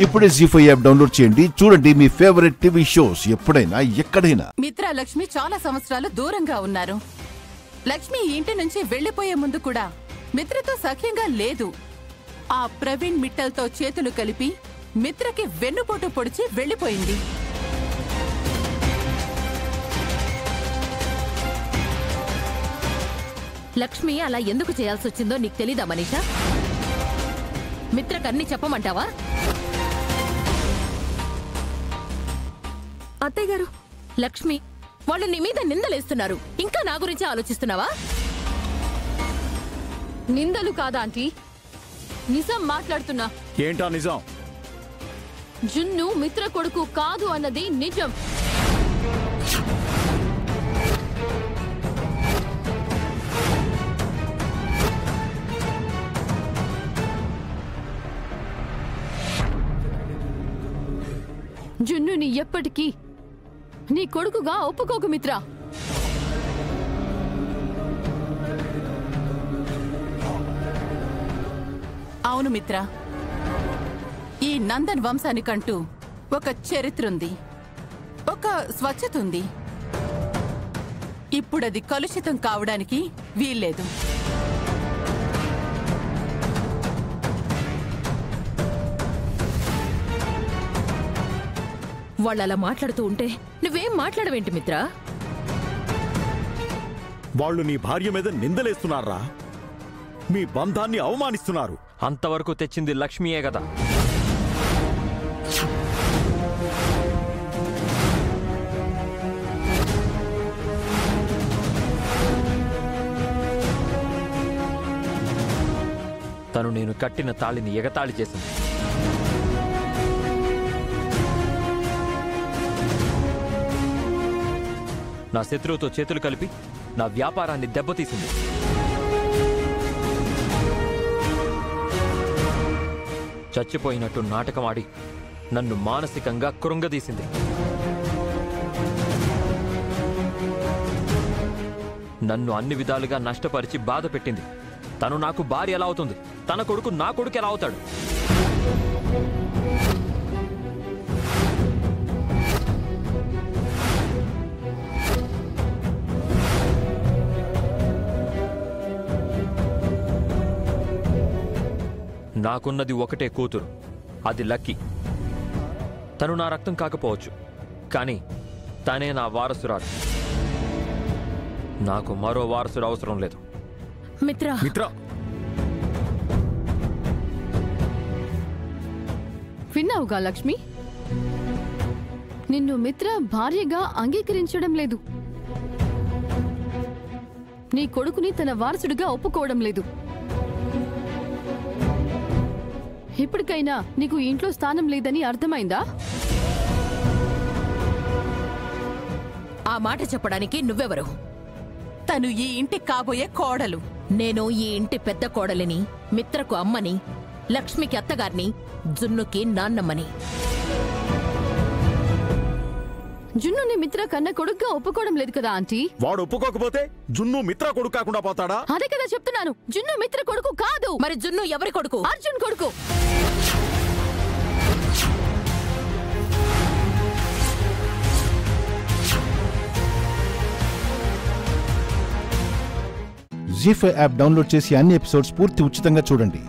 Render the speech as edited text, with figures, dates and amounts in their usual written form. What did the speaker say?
ఇప్పుడే జీ5 app download చేయండి. చూడండి మీ ఫేవరెట్ టీవీ షోస్ ఎప్పుడైనా ఎక్కడైనా. మిత్ర లక్ష్మి చాలా సంవత్సరాలు దూరంగా ఉన్నారు. లక్ష్మి ఇంటి నుంచి వెళ్లిపోయే ముందు కూడా మిత్రతో సఖ్యంగా లేదు. ఆ ప్రవీణ్ మిట్టల్తో చేతులు కలిపి మిత్రకి వెన్నుపోటు పొడిచి వెళ్లిపోయింది. లక్ష్మి అలా ఎందుకు చేయాల్సి వచ్చిందో నీకు తెలీదా మనీషా? మిత్రకన్నీ చెప్పమంటావా? అత్తయ్య గారు, లక్ష్మి వాళ్ళు నీ మీద నిందలేస్తున్నారు. ఇంకా నా గురించి ఆలోచిస్తున్నావా? నిందలు కాదా ఆంటీ, నిజం మాట్లాడుతున్నా. ఏంటా నిజం? జున్ను మిత్ర కొడుకు కాదు అన్నది నిజం. జున్నుని ఎప్పటికీ నీ కొడుకుగా ఒప్పుకోకు మిత్ర. అవును మిత్ర, ఈ నందన్ వంశానికంటూ ఒక చరిత్ర ఉంది, ఒక స్వచ్ఛత ఉంది. ఇప్పుడది కలుషితం కావడానికి వీల్లేదు. వాళ్ళలా మాట్లాడుతూ ఉంటే నువ్వేం మాట్లాడవేంటి మిత్ర? వాళ్ళు నీ భార్య మీద నిందలేస్తున్నారా? మీ బంధాన్ని అవమానిస్తున్నారు. అంతవరకు తెచ్చింది లక్ష్మియే కదా. తను నేను కట్టిన తాళిని ఎగతాళి చేసింది. నా శత్రువుతో చేతులు కలిపి నా వ్యాపారాన్ని దెబ్బతీసింది. చచ్చిపోయినట్టు నాటకమాడి నన్ను మానసికంగా కృంగదీసింది. నన్ను అన్ని విధాలుగా నష్టపరిచి బాధ పెట్టింది. తను నాకు భార్య ఎలా అవుతుంది? తన కొడుకు నా కొడుకు ఎలా అవుతాడు? నాకున్నది ఒకటే కూతురు, అది లక్కీ. తను నా రక్తం కాకపోవచ్చు, కానీ తనే నా వారసురాలు. నాకు మరో వారసుడు అవసరం లేదు. మిత్ర, విన్నావుగా లక్ష్మి, నిన్ను మిత్ర భార్యగా అంగీకరించడం లేదు. నీ కొడుకుని తన వారసుడిగా ఒప్పుకోవడం లేదు. ఇప్పటికైనా నీకు ఇంట్లో స్థానం లేదని అర్థమైందా? ఆ మాట చెప్పడానికి నువ్వెవరు? తను ఈ ఇంటి కాబోయే కోడలు. నేను ఈ ఇంటి పెద్ద కోడలిని, మిత్రకు అమ్మని, లక్ష్మికి అత్తగారిని, జున్నుకి నాన్నమ్మని. జున్నుని మిత్ర కన్న కొడుకుగా ఒప్పుకోవడం లేదు కదా ఆంటీ. వాడు ఒప్పుకోకపోతే జున్ను మిత్ర కొడుకు కాకుండా పోతాడా? అదే కదా చెప్తున్నాను. జున్ను మిత్ర కొడుకు కాదు. మరి జున్ను ఎవరి కొడుకు? అర్జున్ కొడుకు. జీ5 యాప్ డౌన్లోడ్ చేసి అన్ని ఎపిసోడ్స్ పూర్తి ఉచితంగా చూడండి.